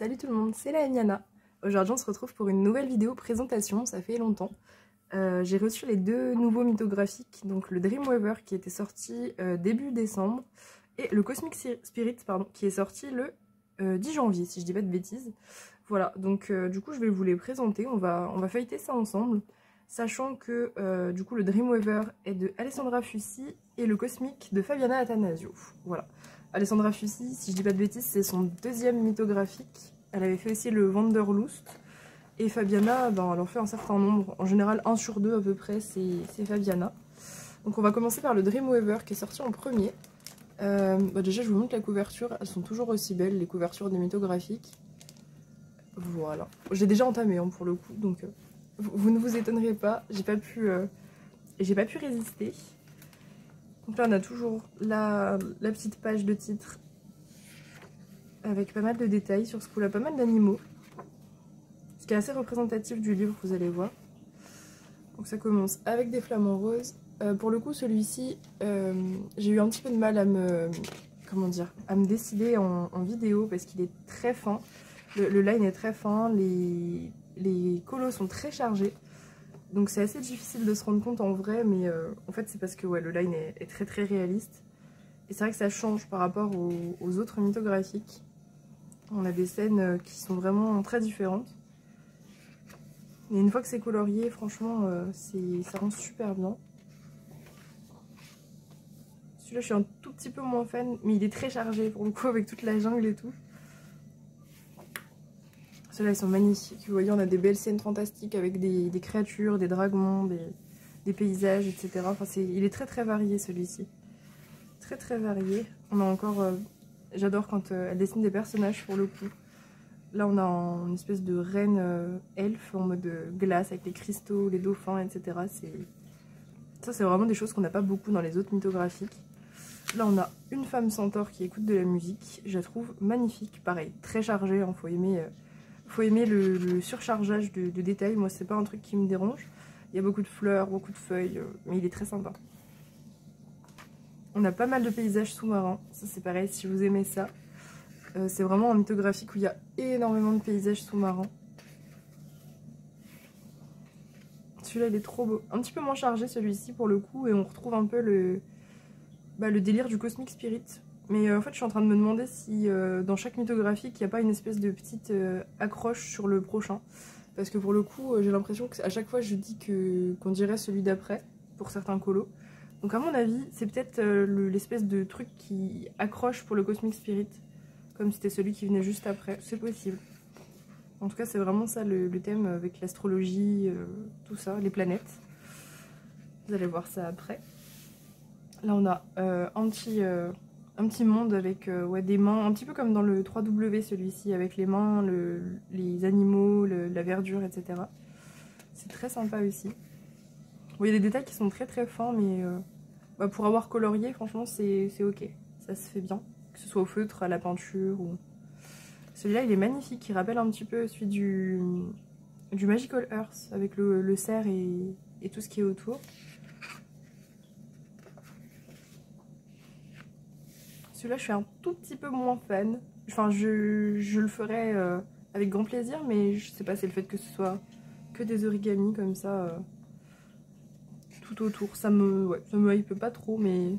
Salut tout le monde, c'est la Emiana. Aujourd'hui on se retrouve pour une nouvelle vidéo présentation, ça fait longtemps. J'ai reçu les deux nouveaux mythographiques, donc le Dreamweaver qui était sorti début décembre et le Cosmic Spirit pardon, qui est sorti le 10 janvier si je dis pas de bêtises. Voilà, donc du coup je vais vous les présenter, on va feuilleter ça ensemble. Sachant que du coup le Dreamweaver est de Alessandra Fussi et le Cosmic de Fabiana Attanasio. Voilà. Alessandra Fussi, si je dis pas de bêtises, c'est son deuxième mythographique. Elle avait fait aussi le Wanderlust. Et Fabiana, ben, elle en fait un certain nombre. En général, 1 sur 2 à peu près, c'est Fabiana. Donc on va commencer par le Dreamweaver qui est sorti en premier. Déjà, je vous montre la couverture. Elles sont toujours aussi belles, les couvertures des mythographiques. Voilà. J'ai déjà entamé hein, pour le coup, donc vous ne vous étonnerez pas. J'ai pas pu résister. Donc là on a toujours la petite page de titre avec pas mal de détails sur ce coup-là, pas mal d'animaux. Ce qui est assez représentatif du livre, vous allez voir. Donc ça commence avec des flamants roses. Pour le coup celui-ci, j'ai eu un petit peu de mal à me décider en vidéo parce qu'il est très fin. Le line est très fin, les colos sont très chargés. Donc c'est assez difficile de se rendre compte en vrai, mais en fait c'est parce que ouais, le line est très très réaliste. Et c'est vrai que ça change par rapport aux autres mythographiques. On a des scènes qui sont vraiment très différentes. Et une fois que c'est colorié, franchement, ça rend super bien. Celui-là je suis un tout petit peu moins fan, mais il est très chargé pour le coup avec toute la jungle et tout. Ceux-là ils sont magnifiques, vous voyez on a des belles scènes fantastiques avec des créatures, des dragons, des paysages, etc. Enfin, il est très très varié celui-ci. Très très varié. On a encore, j'adore quand elle dessine des personnages pour le coup. Là on a une espèce de reine elfe en mode glace avec les cristaux, les dauphins, etc. Ça c'est vraiment des choses qu'on n'a pas beaucoup dans les autres mythographiques. Là on a une femme centaure qui écoute de la musique, je la trouve magnifique, pareil, très chargée, hein, faut aimer le surchargeage de détails, moi c'est pas un truc qui me dérange. Il y a beaucoup de fleurs, beaucoup de feuilles, mais il est très sympa. On a pas mal de paysages sous-marins, ça c'est pareil si vous aimez ça. C'est vraiment un mythographique où il y a énormément de paysages sous-marins. Celui-là il est trop beau, un petit peu moins chargé celui-ci pour le coup, et on retrouve un peu le délire du Cosmic Spirit. Mais en fait je suis en train de me demander si dans chaque mythographique il n'y a pas une espèce de petite accroche sur le prochain. Parce que pour le coup j'ai l'impression qu'à chaque fois je dis qu'on dirait celui d'après pour certains colos. Donc à mon avis c'est peut-être l'espèce de truc qui accroche pour le Cosmic Spirit. Comme c'était celui qui venait juste après, c'est possible. En tout cas c'est vraiment ça le thème avec l'astrologie, tout ça, les planètes. Vous allez voir ça après. Là on a un petit monde avec ouais, des mains, un petit peu comme dans le 3W celui-ci, avec les mains, les animaux, la verdure, etc. C'est très sympa aussi. Bon, il y a des détails qui sont très très fins, mais pour avoir colorié, franchement c'est ok. Ça se fait bien, que ce soit au feutre, à la peinture. Ou... Celui-là il est magnifique, il rappelle un petit peu celui du Magical Earth, avec le cerf et tout ce qui est autour. Celui-là, je suis un tout petit peu moins fan. Enfin, je le ferais avec grand plaisir, mais je sais pas, c'est le fait que ce soit que des origamis comme ça tout autour. Ça me hype pas trop, mais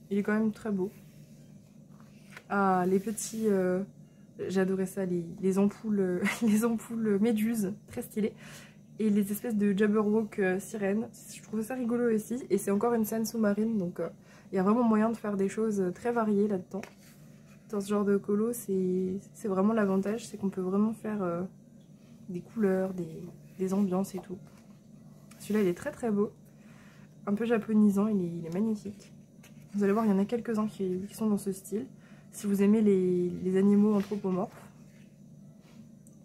il est quand même très beau. Ah, les petits... J'adorais ça, les ampoules, les ampoules méduses, très stylées. Et les espèces de Jabberwock sirènes. Je trouve ça rigolo aussi. Et c'est encore une scène sous-marine, donc il y a vraiment moyen de faire des choses très variées là-dedans. Dans ce genre de colo, c'est vraiment l'avantage, c'est qu'on peut vraiment faire des couleurs, des ambiances et tout. Celui-là, il est très très beau. Un peu japonisant, il est magnifique. Vous allez voir, il y en a quelques-uns qui sont dans ce style. Si vous aimez les animaux anthropomorphes.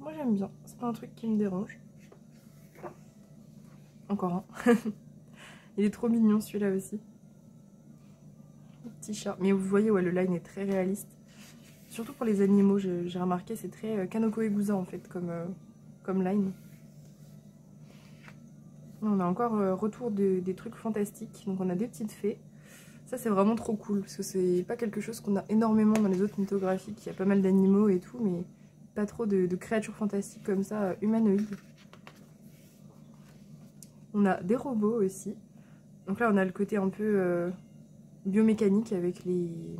Moi, j'aime bien. C'est pas un truc qui me dérange. Encore un. Il est trop mignon, celui-là aussi. Petit chat. Mais vous voyez, ouais, le line est très réaliste. Surtout pour les animaux, j'ai remarqué, c'est très Kanoko Egusa en fait, comme line. On a encore retour des trucs fantastiques. Donc on a des petites fées. Ça c'est vraiment trop cool, parce que c'est pas quelque chose qu'on a énormément dans les autres mythographiques. Il y a pas mal d'animaux et tout, mais pas trop de créatures fantastiques comme ça, humanoïdes. On a des robots aussi. Donc là, on a le côté un peu biomécanique avec les...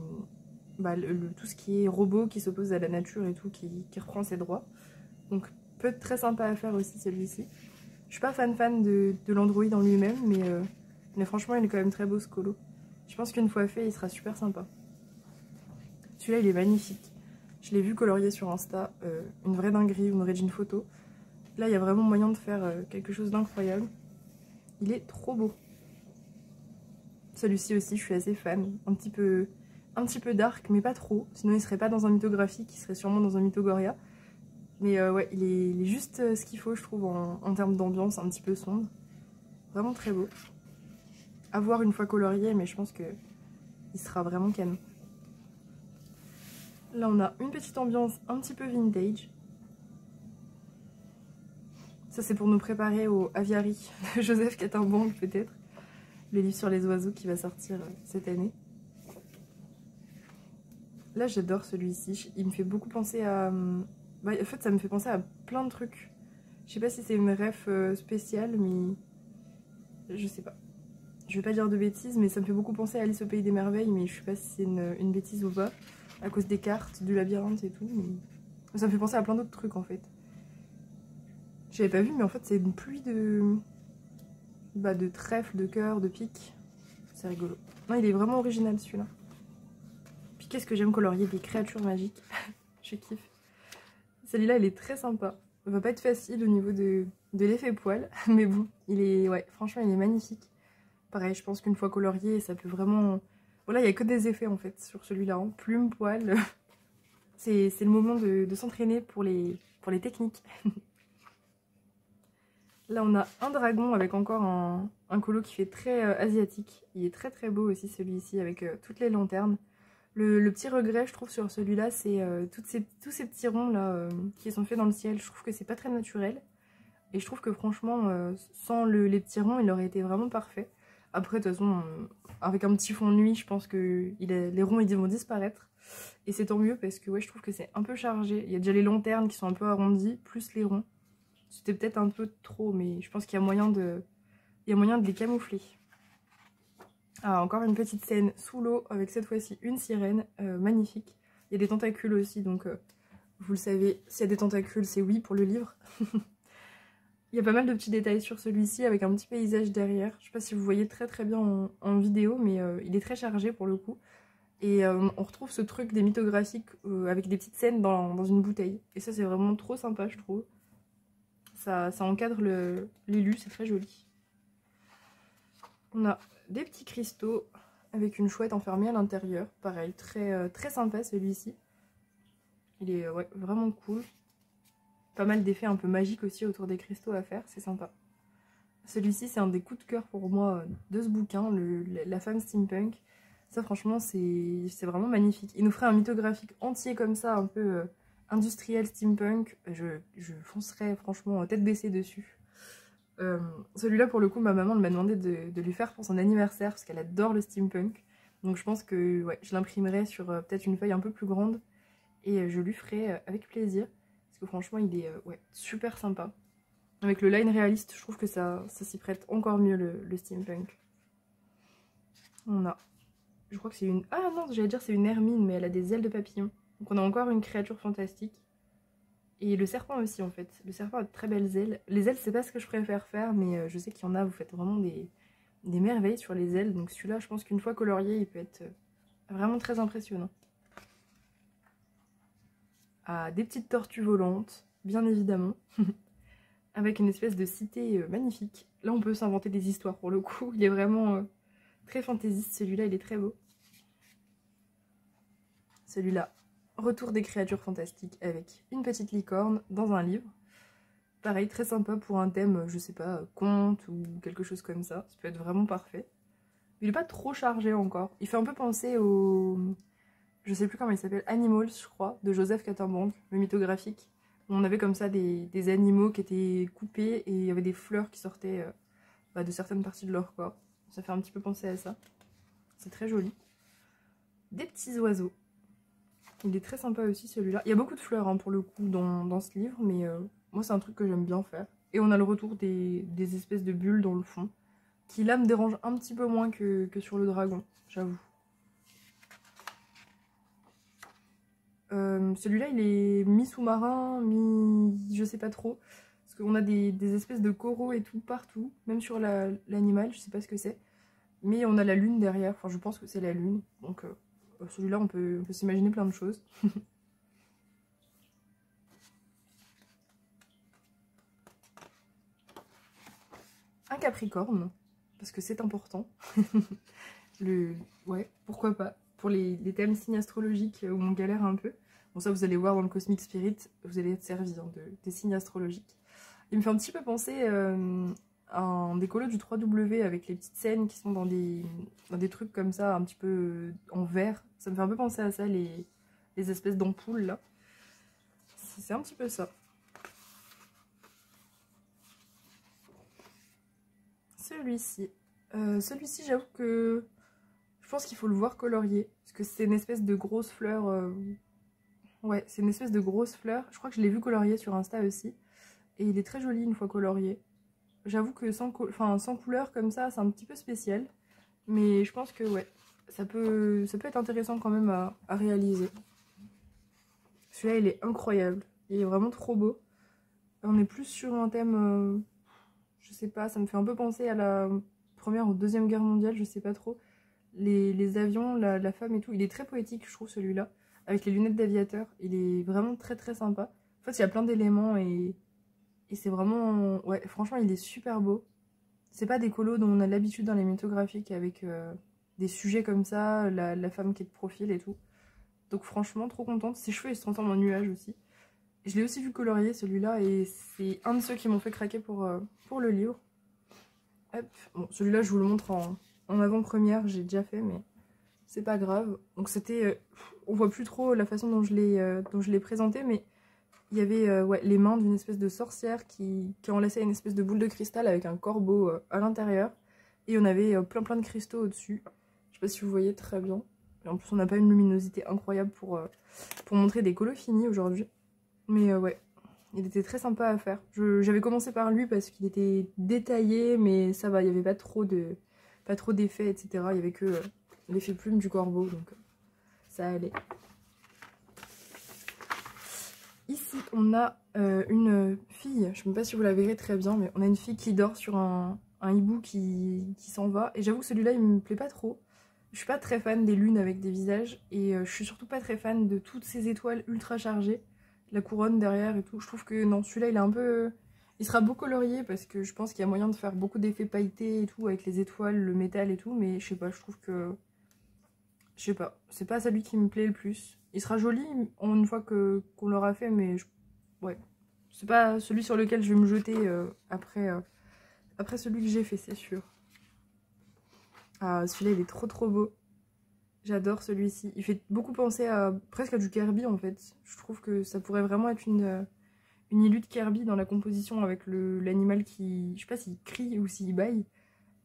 tout ce qui est robot qui s'oppose à la nature et tout, qui reprend ses droits. Donc peut être très sympa à faire aussi celui-ci. Je suis pas fan de l'Android en lui-même, mais franchement il est quand même très beau ce colo. Je pense qu'une fois fait il sera super sympa. Celui-là il est magnifique. Je l'ai vu colorier sur Insta, une vraie dinguerie, une origin photo. Là il y a vraiment moyen de faire quelque chose d'incroyable. Il est trop beau. Celui-ci aussi je suis assez fan, un petit peu dark mais pas trop. Sinon il serait pas dans un mythographique, il serait sûrement dans un mythogoria. Mais ouais, il est juste ce qu'il faut, je trouve, en termes d'ambiance, un petit peu sombre. Vraiment très beau. À voir une fois colorié, mais je pense que il sera vraiment canon. Là, on a une petite ambiance un petit peu vintage. Ça, c'est pour nous préparer au Aviary de Joseph Catambanque, peut-être. Le livre sur les oiseaux qui va sortir cette année. Là, j'adore celui-ci. Il me fait beaucoup penser à... en fait, ça me fait penser à plein de trucs. Je sais pas si c'est une ref spéciale, mais... Je sais pas. Je vais pas dire de bêtises, mais ça me fait beaucoup penser à Alice au Pays des Merveilles, mais je sais pas si c'est une bêtise ou pas, à cause des cartes, du labyrinthe et tout. Mais... ça me fait penser à plein d'autres trucs en fait. J'avais pas vu, mais en fait c'est une pluie de trèfles, de cœurs, de piques. C'est rigolo. Non, il est vraiment original celui-là. Puis qu'est-ce que j'aime colorier des créatures magiques. Je kiffe. Celui-là, il est très sympa. Il va pas être facile au niveau de l'effet poil, mais bon, ouais, franchement, il est magnifique. Pareil, je pense qu'une fois colorié, ça peut vraiment... Voilà, il n'y a que des effets en fait sur celui-là. Hein. Plume, poil. C'est le moment de s'entraîner pour les techniques. Là, on a un dragon avec encore un colo qui fait très asiatique. Il est très très beau aussi celui-ci avec toutes les lanternes. Le petit regret, je trouve, sur celui-là, c'est tous ces petits ronds là qui sont faits dans le ciel. Je trouve que c'est pas très naturel. Et je trouve que franchement, sans les petits ronds, il aurait été vraiment parfait. Après, de toute façon, avec un petit fond de nuit, je pense que les ronds ils vont disparaître. Et c'est tant mieux parce que ouais, je trouve que c'est un peu chargé. Il y a déjà les lanternes qui sont un peu arrondies, plus les ronds. C'était peut-être un peu trop, mais je pense qu'il y a moyen de les camoufler. Ah, encore une petite scène sous l'eau avec cette fois-ci une sirène magnifique. Il y a des tentacules aussi, donc vous le savez, s'il y a des tentacules, c'est oui pour le livre. Il y a pas mal de petits détails sur celui-ci avec un petit paysage derrière. Je sais pas si vous voyez très très bien en vidéo, mais il est très chargé pour le coup. Et on retrouve ce truc des mythographiques avec des petites scènes dans une bouteille. Et ça c'est vraiment trop sympa je trouve. Ça encadre l'élu, c'est très joli. On a des petits cristaux avec une chouette enfermée à l'intérieur. Pareil, très sympa celui-ci. Il est ouais, vraiment cool. Pas mal d'effets un peu magiques aussi autour des cristaux à faire, c'est sympa. Celui-ci, c'est un des coups de cœur pour moi de ce bouquin, La femme steampunk. Ça, franchement, c'est vraiment magnifique. Il nous ferait un mythographique entier comme ça, un peu industriel steampunk. Je foncerais franchement tête baissée dessus. Celui-là, pour le coup, ma maman m'a demandé de lui faire pour son anniversaire, parce qu'elle adore le steampunk. Donc je pense que ouais, je l'imprimerai sur peut-être une feuille un peu plus grande, et je lui ferai avec plaisir. Franchement il est ouais, super sympa. Avec le line réaliste, je trouve que ça s'y prête encore mieux le steampunk. On a, je crois que c'est une... Ah non, j'allais dire c'est une hermine, mais elle a des ailes de papillon. Donc on a encore une créature fantastique. Et le serpent aussi en fait. Le serpent a de très belles ailes. Les ailes c'est pas ce que je préfère faire, mais je sais qu'il y en a, vous faites vraiment des merveilles sur les ailes. Donc celui-là je pense qu'une fois colorié il peut être vraiment très impressionnant. Ah, des petites tortues volantes, bien évidemment, avec une espèce de cité magnifique. Là, on peut s'inventer des histoires pour le coup. Il est vraiment très fantaisiste, celui-là, il est très beau. Celui-là, retour des créatures fantastiques avec une petite licorne dans un livre. Pareil, très sympa pour un thème, je sais pas, conte ou quelque chose comme ça. Ça peut être vraiment parfait. Il est pas trop chargé encore. Il fait un peu penser au... Je sais plus comment il s'appelle, Animals, je crois, de Joseph Catambanque, le mythographique. On avait comme ça des animaux qui étaient coupés et il y avait des fleurs qui sortaient de certaines parties de leur corps. Ça fait un petit peu penser à ça. C'est très joli. Des petits oiseaux. Il est très sympa aussi celui-là. Il y a beaucoup de fleurs hein, pour le coup dans ce livre, mais moi c'est un truc que j'aime bien faire. Et on a le retour des espèces de bulles dans le fond, qui là me dérange un petit peu moins que sur le dragon, j'avoue. Celui-là il est mi-sous-marin, mi... je sais pas trop. Parce qu'on a des espèces de coraux et tout partout, même sur l'animal, je sais pas ce que c'est. Mais on a la lune derrière, enfin je pense que c'est la lune. Donc celui-là on peut s'imaginer plein de choses. Un capricorne, parce que c'est important. Ouais, pourquoi pas. Pour les thèmes signes astrologiques où on galère un peu. Bon ça vous allez voir dans le Cosmic Spirit, vous allez être servi hein, des signes astrologiques. Il me fait un petit peu penser à un décolo du 3W avec les petites scènes qui sont dans des trucs comme ça, un petit peu en vert. Ça me fait un peu penser à ça, les espèces d'ampoules là. C'est un petit peu ça. Celui-ci. Celui-ci, j'avoue que je pense qu'il faut le voir colorié. Parce que c'est une espèce de grosse fleur. Ouais, c'est une espèce de grosse fleur. Je crois que je l'ai vu colorié sur Insta aussi. Et il est très joli une fois colorié. J'avoue que sans couleur comme ça, c'est un petit peu spécial. Mais je pense que ouais, ça peut être intéressant quand même à réaliser. Celui-là, il est incroyable. Il est vraiment trop beau. On est plus sur un thème... je sais pas, ça me fait un peu penser à la Première ou Deuxième Guerre mondiale, je sais pas trop. Les avions, la femme et tout. Il est très poétique, je trouve, celui-là. Avec les lunettes d'aviateur. Il est vraiment très très sympa. En fait, il y a plein d'éléments et c'est vraiment... Ouais, franchement, il est super beau. C'est pas des colos dont on a l'habitude dans les mythographiques avec des sujets comme ça, la femme qui est de profil et tout. Donc franchement, trop contente. Ses cheveux, ils se transforment en nuages aussi. Je l'ai aussi vu colorier celui-là et c'est un de ceux qui m'ont fait craquer pour le livre. Hop. Bon, celui-là, je vous le montre en avant-première, j'ai déjà fait, mais c'est pas grave. Donc c'était... on voit plus trop la façon dont je l'ai présenté, mais il y avait ouais, les mains d'une espèce de sorcière qui enlaçait une espèce de boule de cristal avec un corbeau à l'intérieur. Et on avait plein de cristaux au-dessus. Je sais pas si vous voyez très bien. Et en plus, on n'a pas une luminosité incroyable pour montrer des colos finis aujourd'hui. Mais ouais, il était très sympa à faire. J'avais commencé par lui parce qu'il était détaillé, mais ça va, il n'y avait pas trop d'effets, etc. Il n'y avait que l'effet plume du corbeau, donc ça allait. Ici, on a une fille, je ne sais même pas si vous la verrez très bien, mais on a une fille qui dort sur un hibou qui s'en va. Et j'avoue que celui-là, il me plaît pas trop. Je suis pas très fan des lunes avec des visages. Et je suis surtout pas très fan de toutes ces étoiles ultra chargées. La couronne derrière et tout. Je trouve que non, celui-là, il est un peu... Il sera beau colorié parce que je pense qu'il y a moyen de faire beaucoup d'effets pailletés et tout avec les étoiles, le métal et tout. Mais je sais pas, je trouve que... Je sais pas, c'est pas celui qui me plaît le plus. Il sera joli une fois qu'on l'aura fait, mais ouais. C'est pas celui sur lequel je vais me jeter après celui que j'ai fait, c'est sûr. Ah, celui-là, il est trop beau. J'adore celui-ci. Il fait beaucoup penser presque à du Kirby, en fait. Je trouve que ça pourrait vraiment être une illu de Kirby dans la composition avec l'animal qui... Je sais pas s'il crie ou s'il bâille.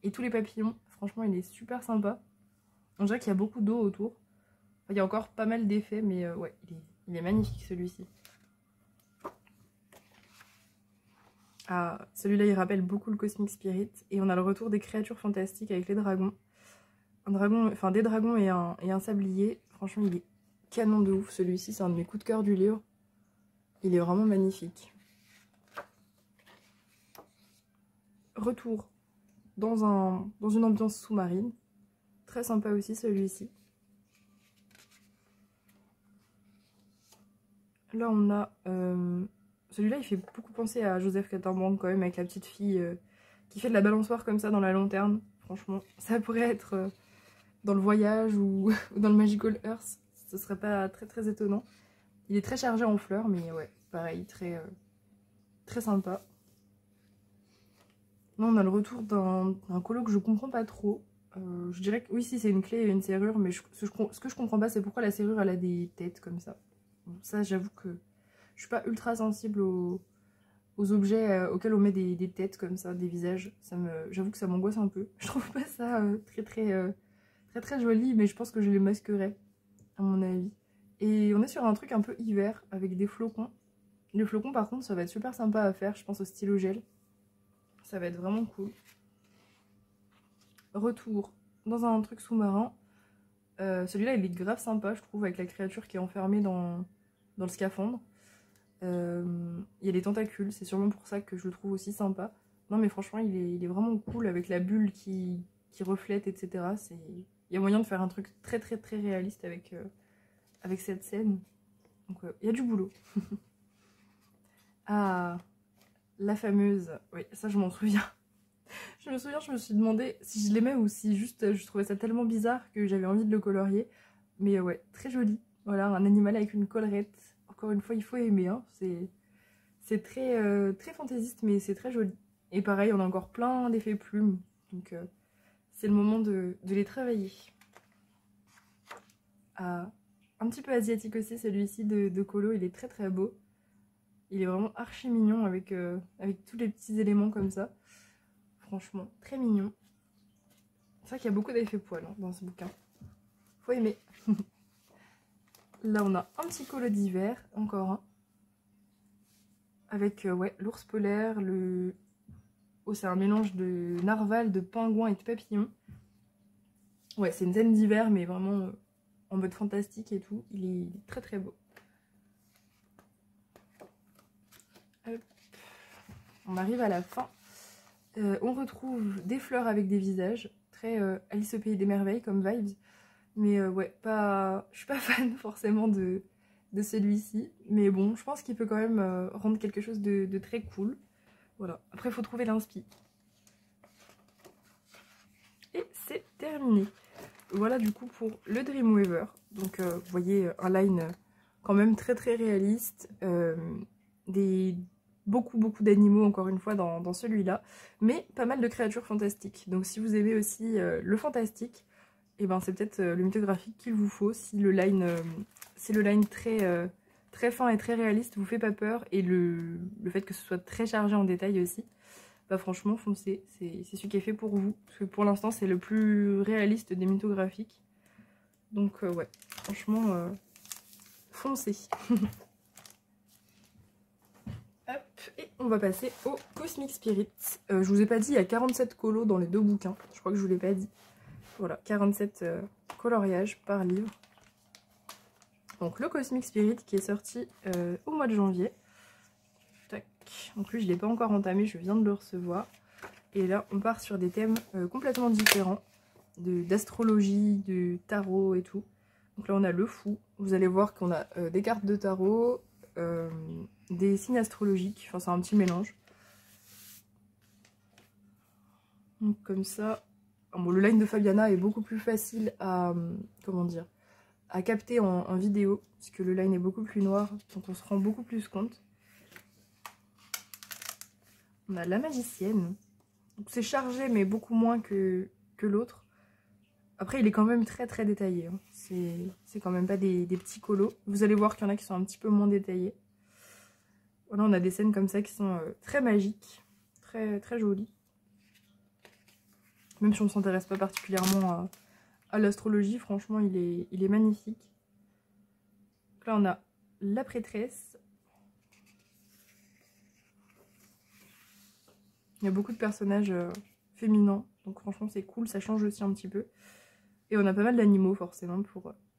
Et tous les papillons. Franchement, il est super sympa. On dirait qu'il y a beaucoup d'eau autour. Il y a encore pas mal d'effets, mais ouais, il est magnifique celui-ci. Ah, celui-là, il rappelle beaucoup le Cosmic Spirit. Et on a le retour des créatures fantastiques avec les dragons. Enfin des dragons et un sablier. Franchement, il est canon de ouf celui-ci. C'est un de mes coups de cœur du livre. Il est vraiment magnifique. Retour dans une ambiance sous-marine. Très sympa aussi celui-ci. Là, on a... celui-là, il fait beaucoup penser à Joseph Catambrand quand même, avec la petite fille qui fait de la balançoire comme ça dans la lanterne. Franchement, ça pourrait être dans le voyage ou dans le Magical Earth. Ce serait pas très étonnant. Il est très chargé en fleurs, mais ouais, pareil, très sympa. Là, on a le retour d'un colo que je comprends pas trop. Je dirais que oui, si c'est une clé et une serrure, mais ce que je comprends pas, c'est pourquoi la serrure elle a des têtes comme ça. Ça, j'avoue que je suis pas ultra sensible aux objets auxquels on met des têtes comme ça, des visages. J'avoue que ça m'angoisse un peu. Je trouve pas ça très joli, mais je pense que je les masquerais, à mon avis. Et on est sur un truc un peu hiver avec des flocons. Les flocons par contre ça va être super sympa à faire, je pense au stylo gel. Ça va être vraiment cool. Retour dans un truc sous-marin. Celui-là il est grave sympa je trouve avec la créature qui est enfermée dans le scaphandre. Il y a des tentacules, c'est sûrement pour ça que je le trouve aussi sympa. Non mais franchement il est vraiment cool avec la bulle qui reflète etc. Il y a moyen de faire un truc très réaliste avec cette scène. Donc il y a du boulot. Ah, la fameuse, oui ça je m'en souviens. Je me souviens, je me suis demandé si je l'aimais ou si juste je trouvais ça tellement bizarre que j'avais envie de le colorier. Mais ouais, très joli. Voilà, un animal avec une collerette. Encore une fois, il faut aimer. Hein. C'est très fantaisiste, mais c'est très joli. Et pareil, on a encore plein d'effets plumes. Donc c'est le moment de les travailler. Ah, un petit peu asiatique aussi, celui-ci de Colo. Il est très beau. Il est vraiment archi mignon avec tous les petits éléments comme ça. Franchement, très mignon. C'est vrai qu'il y a beaucoup d'effets poils hein, dans ce bouquin. Faut aimer. Là, on a un petit colo d'hiver, encore un. Avec ouais, l'ours polaire, oh, c'est un mélange de narval, de pingouin et de papillon. Ouais, c'est une scène d'hiver, mais vraiment en mode fantastique et tout. Il est très beau. Hop. On arrive à la fin. On retrouve des fleurs avec des visages. Très Alice au pays des merveilles comme vibes. Mais ouais, je suis pas fan forcément de celui-ci. Mais bon, je pense qu'il peut quand même rendre quelque chose de très cool. Voilà. Après, il faut trouver l'inspi. Et c'est terminé. Voilà du coup pour le Dreamweaver. Donc vous voyez un line quand même très réaliste. Beaucoup d'animaux encore une fois dans celui-là. Mais pas mal de créatures fantastiques. Donc si vous aimez aussi le fantastique, et ben c'est peut-être le mythographique qu'il vous faut si le line très fin et très réaliste vous fait pas peur et le fait que ce soit très chargé en détail aussi, bah franchement foncez, c'est celui qui est fait pour vous parce que pour l'instant c'est le plus réaliste des mythographiques, donc ouais franchement foncez. Hop, et on va passer au Cosmic Spirit. Je vous ai pas dit, il y a 47 colos dans les deux bouquins, je crois que je vous l'ai pas dit. Voilà, 47 coloriages par livre. Donc le Cosmic Spirit qui est sorti au mois de janvier. Tac. Donc lui je ne l'ai pas encore entamé, je viens de le recevoir. Et là on part sur des thèmes complètement différents. D'astrologie, de tarot et tout. Donc là on a le fou. Vous allez voir qu'on a des cartes de tarot, des signes astrologiques. Enfin c'est un petit mélange. Donc comme ça. Bon, le line de Fabiana est beaucoup plus facile à, comment dire, à capter en vidéo, parce que le line est beaucoup plus noir, donc on se rend beaucoup plus compte. On a la magicienne. C'est chargé, mais beaucoup moins que l'autre. Après, il est quand même très détaillé. Hein. C'est quand même pas des petits colos. Vous allez voir qu'il y en a qui sont un petit peu moins détaillés. Voilà, on a des scènes comme ça qui sont très magiques, très jolies. Même si on ne s'intéresse pas particulièrement à l'astrologie, franchement, il est magnifique. Donc là, on a la prêtresse. Il y a beaucoup de personnages féminins, donc franchement, c'est cool, ça change aussi un petit peu. Et on a pas mal d'animaux, forcément,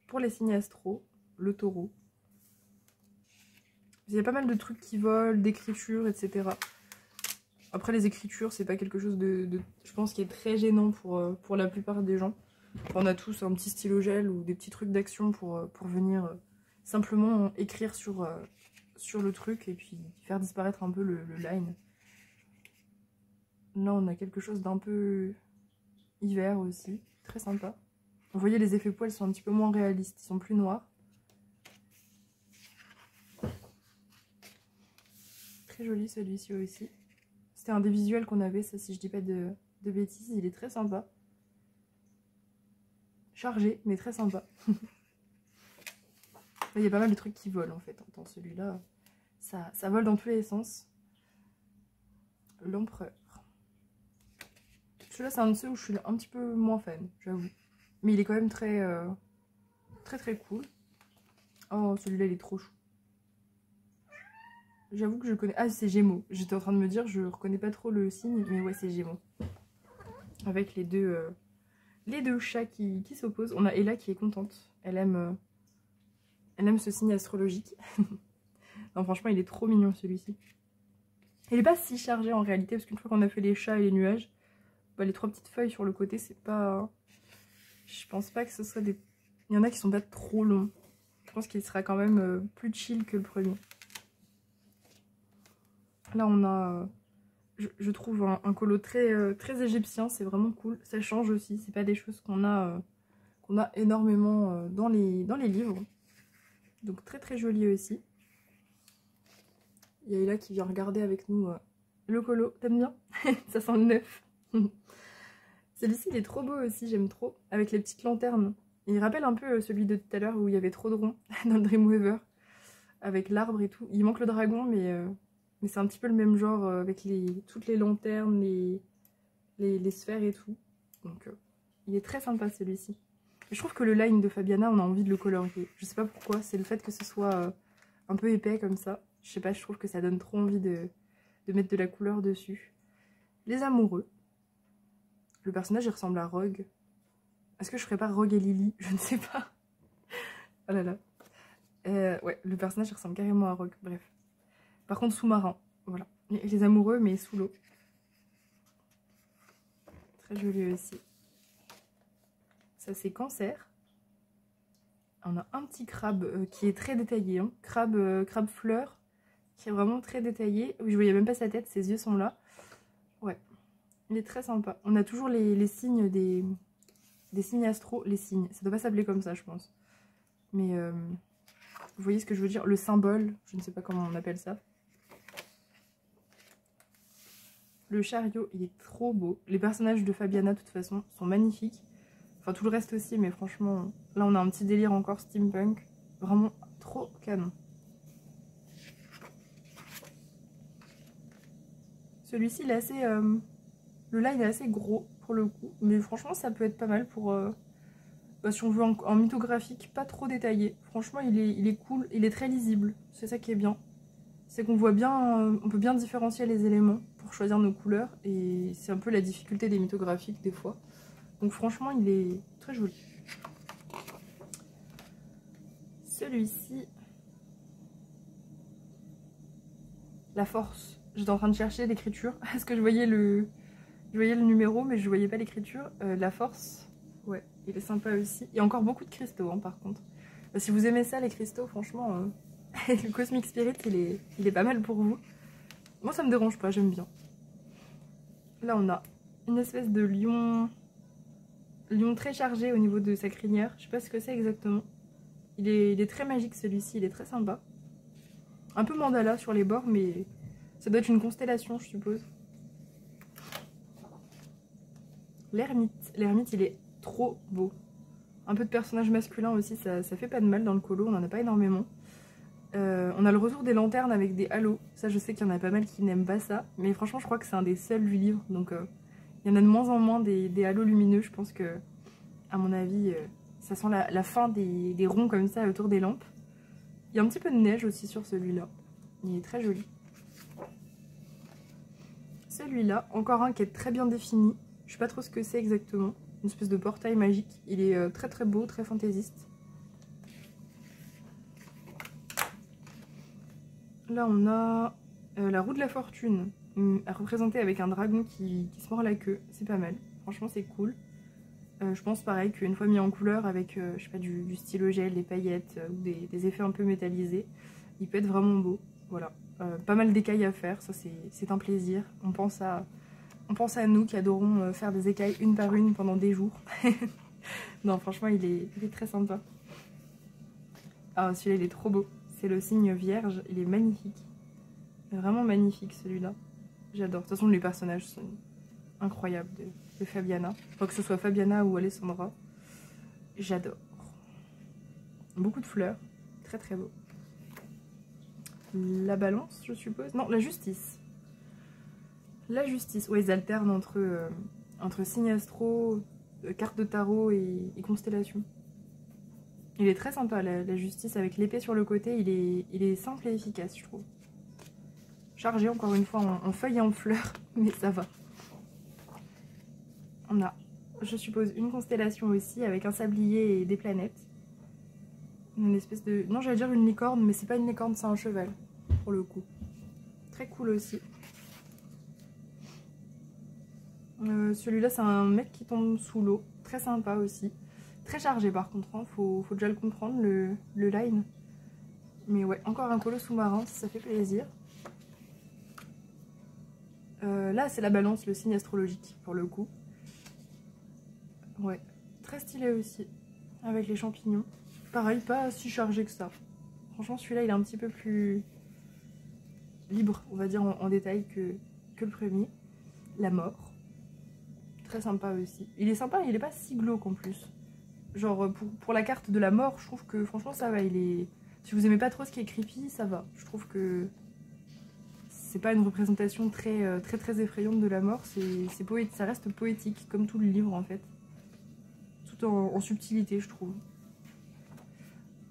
pour les signes astro, le taureau. Il y a pas mal de trucs qui volent, d'écritures, etc. Après, les écritures, c'est pas quelque chose je pense, qui est très gênant pour la plupart des gens. On a tous un petit stylo gel ou des petits trucs d'action pour venir simplement écrire sur le truc et puis faire disparaître un peu le line. Là, on a quelque chose d'un peu hiver aussi, très sympa. Vous voyez, les effets poils sont un petit peu moins réalistes, ils sont plus noirs. Très joli celui-ci aussi. C'était un des visuels qu'on avait, ça, si je dis pas de bêtises, il est très sympa. Chargé, mais très sympa. Il y a pas mal de trucs qui volent en fait dans celui-là. Ça vole dans tous les sens. L'empereur. Celui-là, c'est un de ceux où je suis un petit peu moins fan, j'avoue. Mais il est quand même très cool. Oh, celui-là, il est trop chou. J'avoue que je connais... Ah, c'est Gémeaux. J'étais en train de me dire, je reconnais pas trop le signe, mais ouais, c'est Gémeaux. Avec les deux chats qui s'opposent. On a Ella qui est contente. Elle aime ce signe astrologique. Non, franchement, il est trop mignon, celui-ci. Il est pas si chargé en réalité, parce qu'une fois qu'on a fait les chats et les nuages, bah, les 3 petites feuilles sur le côté, c'est pas... Je pense pas que ce soit des... Il y en a qui sont pas trop longs. Je pense qu'il sera quand même plus chill que le premier. Là, on a... Je trouve un colo très, très égyptien, c'est vraiment cool. Ça change aussi, c'est pas des choses qu'on a énormément dans les livres. Donc très très joli aussi. Il y a Ella qui vient regarder avec nous le colo. T'aimes bien? Ça sent le neuf. Celui-ci, il est trop beau aussi, j'aime trop. Avec les petites lanternes. Il rappelle un peu celui de tout à l'heure où il y avait trop de ronds dans le Dreamweaver. Avec l'arbre et tout. Il manque le dragon, mais c'est un petit peu le même genre avec toutes les lanternes, les sphères et tout. Donc il est très sympa celui-ci. Je trouve que le line de Fabiana, on a envie de le colorier. Je sais pas pourquoi, c'est le fait que ce soit un peu épais comme ça. Je sais pas, je trouve que ça donne trop envie de mettre de la couleur dessus. Les amoureux. Le personnage, il ressemble à Rogue. Est-ce que je ferais pas Rogue et Lily? Je ne sais pas. Oh là là. Ouais, le personnage, il ressemble carrément à Rogue. Bref. Par contre, sous-marin. Voilà. Les amoureux, mais sous l'eau. Très joli aussi. Ça, c'est Cancer. On a un petit crabe qui est très détaillé. Hein. Crabe fleur. Qui est vraiment très détaillé. Oui, je voyais même pas sa tête. Ses yeux sont là. Ouais. Il est très sympa. On a toujours les signes des signes astro. Les signes. Ça doit pas s'appeler comme ça, je pense. Mais vous voyez ce que je veux dire? Le symbole. Je ne sais pas comment on appelle ça. Le chariot, il est trop beau. Les personnages de Fabiana, de toute façon, sont magnifiques. Enfin, tout le reste aussi, mais franchement, là, on a un petit délire encore steampunk. Vraiment trop canon. Celui-ci, il est assez... le line est assez gros, pour le coup. Mais franchement, ça peut être pas mal pour... bah, si on veut en mythographique, pas trop détaillé. Franchement, il est cool. Il est très lisible. C'est ça qui est bien. C'est qu'on voit bien... on peut bien différencier les éléments pour choisir nos couleurs. Et c'est un peu la difficulté des mythographiques, des fois. Donc franchement, il est très joli. Celui-ci... La force. J'étais en train de chercher l'écriture. Parce que je voyais le numéro, mais je voyais pas l'écriture. La force. Ouais, il est sympa aussi. Il y a encore beaucoup de cristaux, hein, par contre. Si vous aimez ça, les cristaux, franchement, le Cosmic Spirit, il est pas mal pour vous. Moi, ça me dérange pas, j'aime bien. Là, on a une espèce de lion très chargé au niveau de sa crinière. Je sais pas ce que c'est exactement. Il est très magique, celui-ci, il est très sympa. Un peu mandala sur les bords, mais ça doit être une constellation, je suppose. L'ermite. L'ermite, il est trop beau. Un peu de personnage masculin aussi, ça fait pas de mal dans le colo, on en a pas énormément. On a le retour des lanternes avec des halos. Ça, je sais qu'il y en a pas mal qui n'aiment pas ça. Mais franchement, je crois que c'est un des seuls du livre. Donc, il y en a de moins en moins des halos lumineux. Je pense que, à mon avis, ça sent la fin des ronds comme ça autour des lampes. Il y a un petit peu de neige aussi sur celui-là. Il est très joli. Celui-là, encore un qui est très bien défini. Je sais pas trop ce que c'est exactement. Une espèce de portail magique. Il est très très beau, très fantaisiste. Là, on a la roue de la fortune, représentée avec un dragon qui se mord la queue. C'est pas mal. Franchement, c'est cool. Je pense pareil qu'une fois mis en couleur avec je sais pas, du stylo gel, des paillettes ou des effets un peu métallisés, il peut être vraiment beau. Voilà. Pas mal d'écailles à faire, ça c'est un plaisir. On pense à nous qui adorons faire des écailles une par une pendant des jours. Non, franchement, il est très sympa. Ah, celui-là, il est trop beau. C'est le signe vierge, il est magnifique. Vraiment magnifique celui-là. J'adore. De toute façon, les personnages sont incroyables de Fabiana. Enfin, que ce soit Fabiana ou Alessandra. J'adore. Beaucoup de fleurs. Très très beau. La balance, je suppose. Non, la justice. La justice. Ouais, ils alternent entre signes astro, cartes de tarot et constellations. Il est très sympa, la justice avec l'épée sur le côté, il est simple et efficace, je trouve. Chargé encore une fois en feuilles et en fleurs, mais ça va. On a, je suppose, une constellation aussi avec un sablier et des planètes. Une espèce de... Non, j'allais dire une licorne, mais c'est pas une licorne, c'est un cheval, pour le coup. Très cool aussi. Celui-là, c'est un mec qui tombe sous l'eau. Très sympa aussi. Très chargé par contre, hein. Faut déjà le comprendre, le line. Mais ouais, encore un colo sous-marin, ça fait plaisir. Là, c'est la balance, le signe astrologique, pour le coup. Ouais, très stylé aussi, avec les champignons. Pareil, pas si chargé que ça. Franchement, celui-là, il est un petit peu plus libre, on va dire, en détail que le premier. La mort. Très sympa aussi. Il est sympa, il est pas si glauque en plus. Genre, pour la carte de la mort, je trouve que franchement, ça va. Si vous aimez pas trop ce qui est creepy, ça va. Je trouve que c'est pas une représentation très effrayante de la mort. C'est poétique, ça reste poétique, comme tout le livre en fait. Tout en subtilité, je trouve.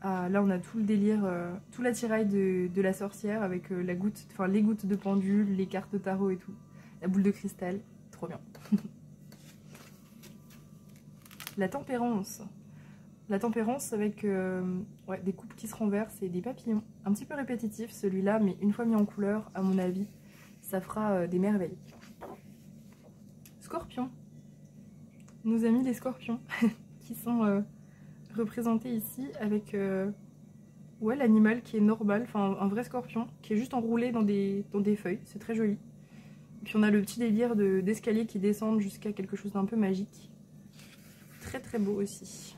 Ah, là, on a tout le délire, tout l'attirail de la sorcière avec les gouttes de pendule, les cartes de tarot et tout. La boule de cristal, trop bien. La tempérance. La tempérance avec ouais, des coupes qui se renversent et des papillons. Un petit peu répétitif celui-là, mais une fois mis en couleur, à mon avis, ça fera des merveilles. Scorpion. Nos amis les scorpions, qui sont représentés ici avec ouais, l'animal qui est normal, enfin un vrai scorpion, qui est juste enroulé dans des feuilles, c'est très joli. Et puis on a le petit délire d'escalier qui descendent jusqu'à quelque chose d'un peu magique. Très beau aussi.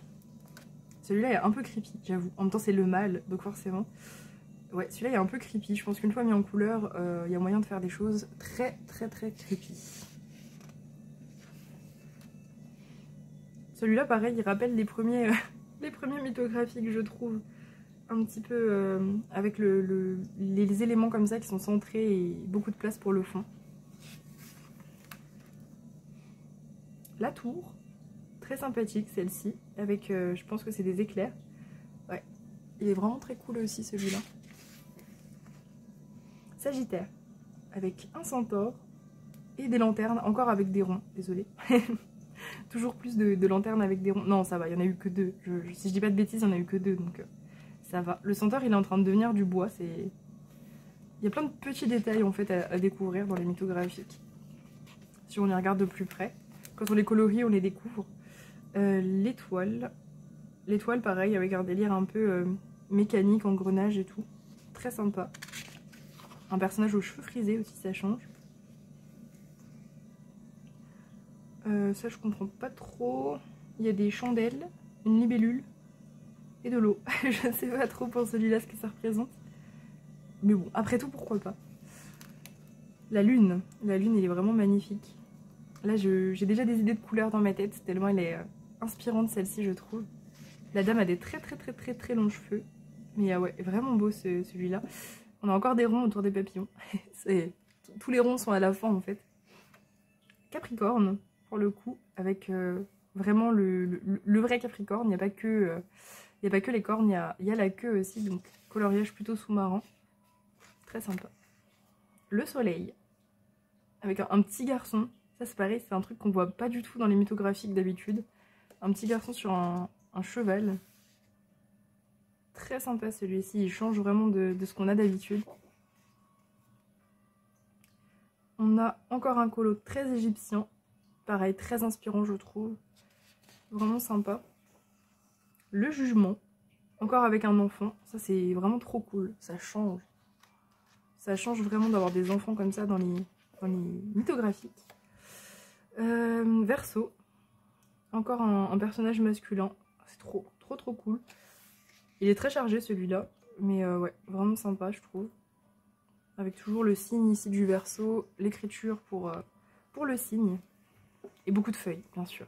Celui-là est un peu creepy, j'avoue. En même temps, c'est le mâle, donc forcément. Ouais, celui-là est un peu creepy. Je pense qu'une fois mis en couleur, il y a moyen de faire des choses très creepy. Celui-là, pareil, il rappelle les premiers mythographiques, je trouve. Un petit peu avec les éléments comme ça qui sont centrés et beaucoup de place pour le fond. La tour. Très sympathique celle-ci, avec je pense que c'est des éclairs. Ouais, il est vraiment très cool aussi celui-là. Sagittaire, avec un centaure et des lanternes, encore avec des ronds, désolé. Toujours plus de lanternes avec des ronds. Non, ça va, il n'y en a eu que deux. Si je dis pas de bêtises, il n'y en a eu que deux, donc ça va. Le centaure, il est en train de devenir du bois. Il y a plein de petits détails en fait à découvrir dans les mythographiques. Si on les regarde de plus près. Quand on les colorie, on les découvre. L'étoile, pareil, avec un délire un peu mécanique, engrenage et tout. Très sympa. Un personnage aux cheveux frisés aussi, ça change. Ça, je comprends pas trop. Il y a des chandelles, une libellule et de l'eau. Je ne sais pas trop pour celui-là ce que ça représente. Mais bon, après tout, pourquoi pas. La lune, il est vraiment magnifique. Là, j'ai déjà des idées de couleurs dans ma tête, tellement elle est inspirante celle-ci, je trouve. La dame a des très longs cheveux. Mais ouais, vraiment beau celui-là. On a encore des ronds autour des papillons. Tous les ronds sont à la fin en fait. Capricorne, pour le coup, avec vraiment le vrai Capricorne. Il n'y a pas que les cornes, il y a la queue aussi, donc coloriage plutôt sous-marin. Très sympa. Le soleil, avec un petit garçon. Ça c'est pareil, c'est un truc qu'on voit pas du tout dans les mythographiques d'habitude. Un petit garçon sur un cheval. Très sympa celui-ci, il change vraiment de ce qu'on a d'habitude. On a encore un colo très égyptien. Pareil, très inspirant je trouve. Vraiment sympa. Le jugement. Encore avec un enfant. Ça c'est vraiment trop cool. Ça change. Ça change vraiment d'avoir des enfants comme ça dans les mythographiques. Verseau. Encore un personnage masculin. C'est trop cool. Il est très chargé celui-là. Mais ouais, vraiment sympa je trouve. Avec toujours le signe ici du Verseau. L'écriture pour le signe. Et beaucoup de feuilles, bien sûr.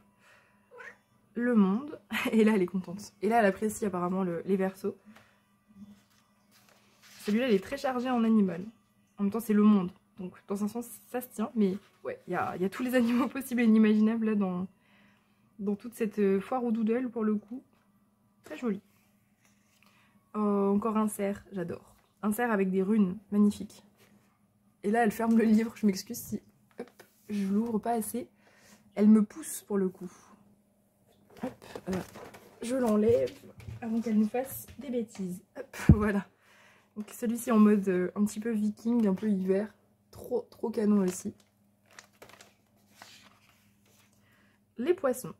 Le monde. Et là, elle est contente. Et là, elle apprécie apparemment les Verseaux. Celui-là, il est très chargé en animal. En même temps, c'est le monde. Donc, dans un sens, ça se tient. Mais ouais, il y a tous les animaux possibles et inimaginables là dans toute cette foire au doodle, pour le coup. Très joli. Oh, encore un cerf, j'adore. Un cerf avec des runes, magnifique. Et là, elle ferme le livre, je m'excuse si hop, je l'ouvre pas assez. Elle me pousse pour le coup. Hop, je l'enlève avant qu'elle nous fasse des bêtises. Hop, voilà. Donc celui-ci en mode un petit peu viking, un peu hiver. Trop canon aussi. Les poissons.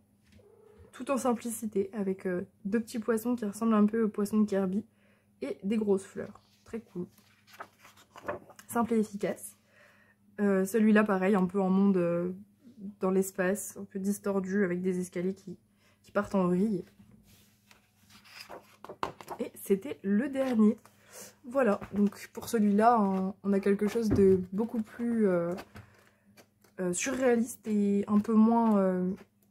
Tout en simplicité, avec deux petits poissons qui ressemblent un peu aux poissons de Kirby. Et des grosses fleurs. Très cool. Simple et efficace. Celui-là, pareil, un peu en monde dans l'espace, un peu distordu, avec des escaliers qui partent en vrille. Et c'était le dernier. Voilà, donc pour celui-là, on a quelque chose de beaucoup plus surréaliste et un peu moins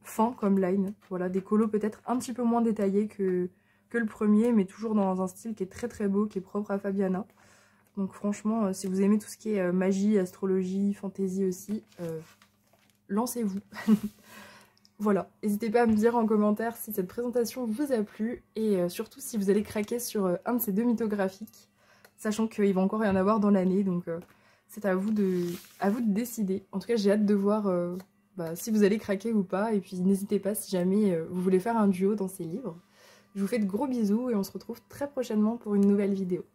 fin comme line. Voilà, des colos peut-être un petit peu moins détaillés que le premier, mais toujours dans un style qui est très beau, qui est propre à Fabiana. Donc franchement, si vous aimez tout ce qui est magie, astrologie, fantasy aussi, lancez-vous. Voilà, n'hésitez pas à me dire en commentaire si cette présentation vous a plu et surtout si vous allez craquer sur un de ces deux mythographiques, sachant qu'il va encore y en avoir dans l'année, donc c'est à vous de décider. En tout cas, j'ai hâte de voir si vous allez craquer ou pas, et puis n'hésitez pas si jamais vous voulez faire un duo dans ces livres. Je vous fais de gros bisous et on se retrouve très prochainement pour une nouvelle vidéo.